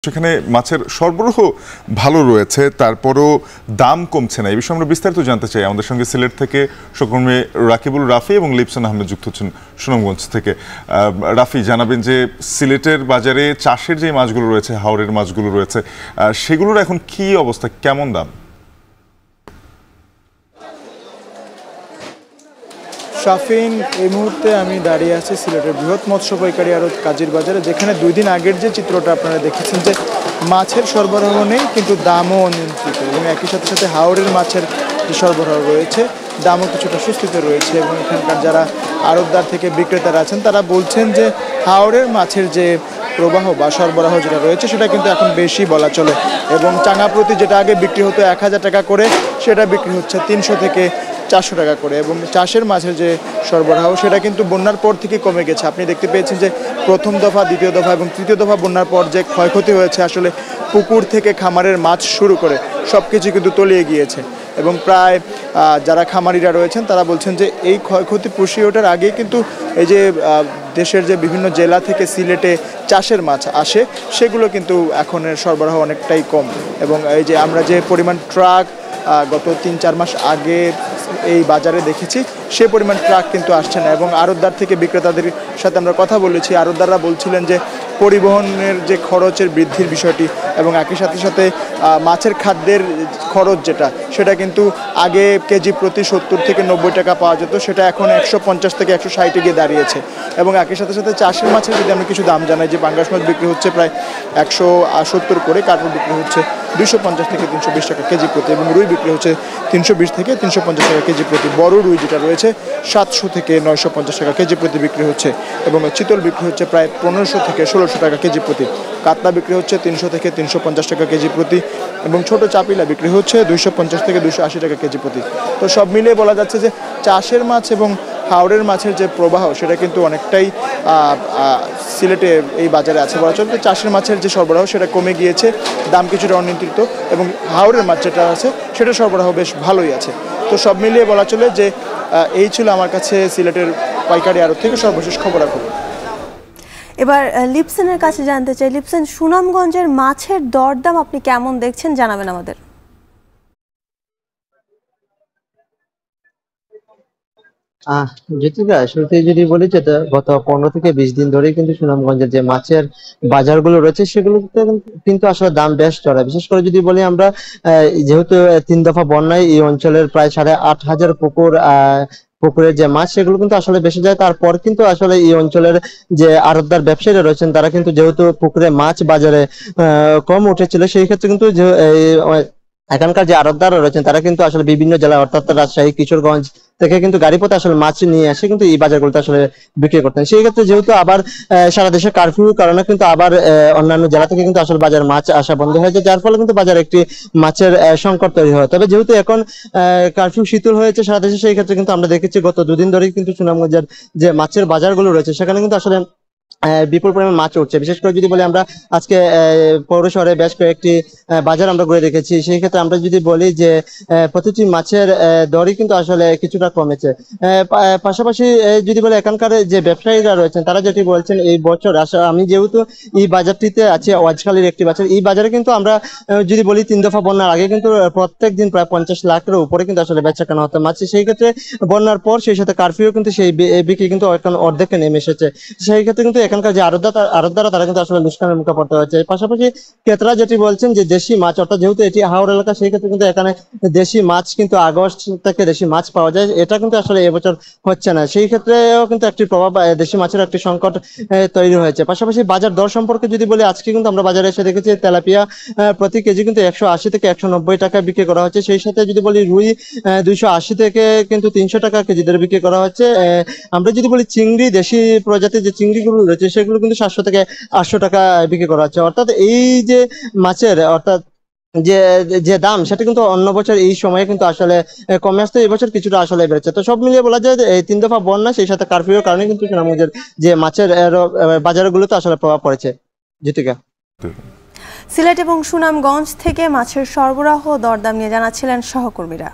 সেখানে মাছের সরবরাহ ভালো রয়েছে, তারপরও দাম কমছে না। এই বিষয়ে আমরা বিস্তারিত জানতে চাই। আমাদের সঙ্গে সিলেট থেকে সহকর্মী রাকিবুল রাফি এবং লিপসন আহমেদ যুক্ত হচ্ছেন সুনামগঞ্জ থেকে। রাফি, জানাবেন যে সিলেটের বাজারে চাষের যে মাছগুলো রয়েছে, হাওরের মাছগুলো রয়েছে, সেগুলোর এখন কি অবস্থা, কেমন দাম? শাফিন, এই মুহূর্তে আমি দাঁড়িয়ে আছি সিলেটের বৃহৎ মৎস্য পাইকারি আড়ত কাজীর বাজারে, যেখানে 2 দিন আগের যে চিত্রটা আপনারা দেখেছেন যে মাছের সরবরাহ নেই কিন্তু দামও অনিয়ন্ত্রিত, এবং একই সাথে সাথে হাওরের মাছের যে সরবরাহ রয়েছে দামও কিছুটা সুস্থিতে রয়েছে। এবং এখানকার যারা আড়তদার থেকে বিক্রেতারা আছেন তারা বলছেন যে হাওরের মাছের যে প্রবাহ বা সরবরাহ যেটা রয়েছে সেটা কিন্তু এখন বেশি বলা চলে, এবং চাঙা প্রতি যেটা আগে বিক্রি হতো 1000 টাকা করে সেটা বিক্রি হচ্ছে 300 থেকে 400 টাকা করে। এবং চাষের মাছের যে সরবরাহ সেটা কিন্তু বন্যার পর থেকে কমে গেছে। আপনি দেখতে পেয়েছেন যে প্রথম দফা, দ্বিতীয় দফা এবং তৃতীয় দফা বন্যার পর যে ক্ষয়ক্ষতি হয়েছে, আসলে পুকুর থেকে খামারের মাছ শুরু করে সব কিছু কিন্তু তলিয়ে গিয়েছে। এবং প্রায় যারা খামারিরা রয়েছেন তারা বলছেন যে এই ক্ষয়ক্ষতি পুষিয়ে ওঠার আগেই কিন্তু এই যে দেশের যে বিভিন্ন জেলা থেকে সিলেটে চাষের মাছ আসে সেগুলো কিন্তু এখনের সরবরাহ অনেকটাই কম। এবং এই যে আমরা যে পরিমাণ ট্রাক গত 3-4 মাস আগে এই বাজারে দেখেছি সে পরিমাণ ট্রাক কিন্তু আসছে না। এবং আড়তদার থেকে বিক্রেতাদের সাথে আমরা কথা বলেছি, আড়তদাররা বলছিলেন যে পরিবহনের যে খরচের বৃদ্ধির বিষয়টি এবং একই সাথে সাথে মাছের খাদ্যের খরচ যেটা সেটা কিন্তু আগে কেজি প্রতি 70 থেকে 90 টাকা পাওয়া যেত, সেটা এখন 150 থেকে 160 গিয়ে দাঁড়িয়েছে। এবং একই সাথে সাথে চাষের মাছের যদি আমি কিছু দাম জানাই, যে পাঙ্গাস মাছ বিক্রি হচ্ছে প্রায় 170 করে, কার্পেট বিক্রি হচ্ছে 250 থেকে 320 টাকা কেজি প্রতি, এবং রুই বিক্রি হচ্ছে 320 থেকে 350 টাকা কেজি প্রতি। বড় রুই যেটা রয়েছে 700 থেকে 950 টাকা কেজি প্রতি বিক্রি হচ্ছে, এবং চিতল বিক্রি হচ্ছে প্রায় 1500 থেকে 1600 টাকা কেজি প্রতি। কাতলা বিক্রি হচ্ছে 300 থেকে 350 টাকা কেজি প্রতি, এবং ছোট চাপিলা বিক্রি হচ্ছে 250 থেকে 280 টাকা কেজি প্রতি। তো সব মিলিয়ে বলা যাচ্ছে যে চাষের মাছ এবং হাওরের মাছের যে প্রবাহ সেটা কিন্তু অনেকটাই সিলেটে এই বাজারে আছে বলা চলে। চাষের মাছের যে সরবরাহ সেটা কমে গিয়েছে, দাম কিছুটা অনিয়ন্ত্রিত, এবং হাওরের মাছ যেটা আছে সেটা সরবরাহ বেশ ভালোই আছে। তো সব মিলিয়ে বলা চলে যে এই ছিল আমার কাছে সিলেটের পাইকারি আড়ত থেকে সর্বশেষ খবরাখবর। এবার লিপসনের কাছে জানতে চাই, লিপসন, সুনামগঞ্জের মাছের দরদাম আপনি কেমন দেখছেন, জানাবেন আমাদের। জ্যোতিকা, শুরুতে যদি বলি যে গত 15 থেকে 20 দিন ধরেই কিন্তু সুনামগঞ্জের যে মাছের বাজারগুলো রয়েছে সেগুলোতে কিন্তু আসলে দাম বেশ চড়া। বিশেষ করে যদি বলি আমরা, যেহেতু 3 দফা বন্যায় এই অঞ্চলের প্রায় 8500 পুকুরের যে মাছ সেগুলো কিন্তু আসলে বেশি যায়। তারপর কিন্তু আসলে এই অঞ্চলের যে আড়তদার ব্যবসায়ীরা রয়েছেন তারা কিন্তু যেহেতু পুকুরে মাছ বাজারে কম উঠেছিল, সেই ক্ষেত্রে কিন্তু এখানকার যে আড়তদাররা রয়েছেন তারা কিন্তু আসলে বিভিন্ন জেলা অর্থাৎ রাজশাহী, কিশোরগঞ্জ থেকে কিন্তু গাড়িপথে আসলে মাছ নিয়ে আসে কিন্তু এই বাজারগুলোতে আসলে বিক্রি করতেন। সেই ক্ষেত্রে যেহেতু আবার সারা দেশে কারফিউর কারণে কিন্তু আবার অন্যান্য জেলা থেকে কিন্তু আসলে বাজার মাছ আসা বন্ধ হয়েছে, যার ফলে কিন্তু বাজারে একটি মাছের সংকট তৈরি হয়। তবে যেহেতু এখন কারফিউ শিথিল হয়েছে সারা দেশে, সেই ক্ষেত্রে কিন্তু আমরা দেখেছি গত 2 দিন ধরেই কিন্তু সুনামগঞ্জের যে মাছের বাজারগুলো রয়েছে সেখানে কিন্তু আসলে বিপুল পরিমাণ মাছ উঠছে। বিশেষ করে যদি বলি আমরা আজকে পৌর শহরে বেশ কয়েকটি বাজার আমরা ঘুরে দেখেছি, সেই ক্ষেত্রে আমরা যদি বলি যে প্রতিটি মাছের দরই কিন্তু আসলে কিছুটা কমেছে। পাশাপাশি যদি বলি এখানকার যে ব্যবসায়ীরা রয়েছেন তারা যেটি বলছেন, এই বছর আমি যেহেতু এই বাজারটিতে আছি, ওয়াজখালীর একটি বাজার, এই বাজারে কিন্তু আমরা যদি বলি 3 দফা বন্যার আগে কিন্তু প্রত্যেক দিন প্রায় 50 লাখের উপরে কিন্তু আসলে বেচা কেনা হতো মাছ। সেই ক্ষেত্রে বন্যার পর সেই সাথে কারফিউ কিন্তু সেই বিক্রি কিন্তু এখন অর্ধেকে নেমে এসেছে। সেই ক্ষেত্রে কিন্তু এখানকার যে আড়তদাররা তারা কিন্তু আসলে লোকসানের মুখে পড়তে হচ্ছে। পাশাপাশি ক্রেতারা যেটি বলছেন যে দেশি মাছ, অর্থাৎ যেহেতু এটি হাওড় এলাকা, সেই ক্ষেত্রে কিন্তু এখানে দেশি মাছ কিন্তু আগস্ট থেকে দেশি মাছ পাওয়া যায়, এটা কিন্তু আসলে এবছর হচ্ছে না। সেই ক্ষেত্রেও কিন্তু একটি প্রভাব, দেশি মাছের একটি সংকট তৈরি হয়েছে। পাশাপাশি বাজার দর সম্পর্কে যদি বলি, আজকে কিন্তু আমরা বাজারে এসে দেখেছি তেলাপিয়া প্রতি কেজি কিন্তু 180 থেকে 190 টাকা বিক্রি করা হচ্ছে। সেই সাথে যদি বলি রুই 280 থেকে কিন্তু 300 টাকা কেজি দরে বিক্রি করা হচ্ছে। আমরা যদি বলি চিংড়ি, দেশি প্রজাতির যে চিংড়িগুলো রয়েছে সেগুলো কিন্তু 700 থেকে 800 টাকা বিক্রি করা হচ্ছে। অর্থাৎ এই যে মাছের অর্থাৎ যে যে দাম সেটা কিন্তু অন্য বছর এই সময়ে কিন্তু আসলে কমে আসতে এবছর কিছুটা আসলে বেড়েছে। তো সব মিলিয়ে বলা যায় এই 3 দফা বন্যা সেই সাথে কারফিউর কারণে কিন্তু সুনামগঞ্জের যে মাছের বাজারগুলোতে আসলে প্রভাব পড়েছে। জ্যোতিকা, সিলেট এবং সুনামগঞ্জ থেকে মাছের সরবরাহ দরদাম নিয়ে জানাচ্ছিলেন সহকর্মীরা।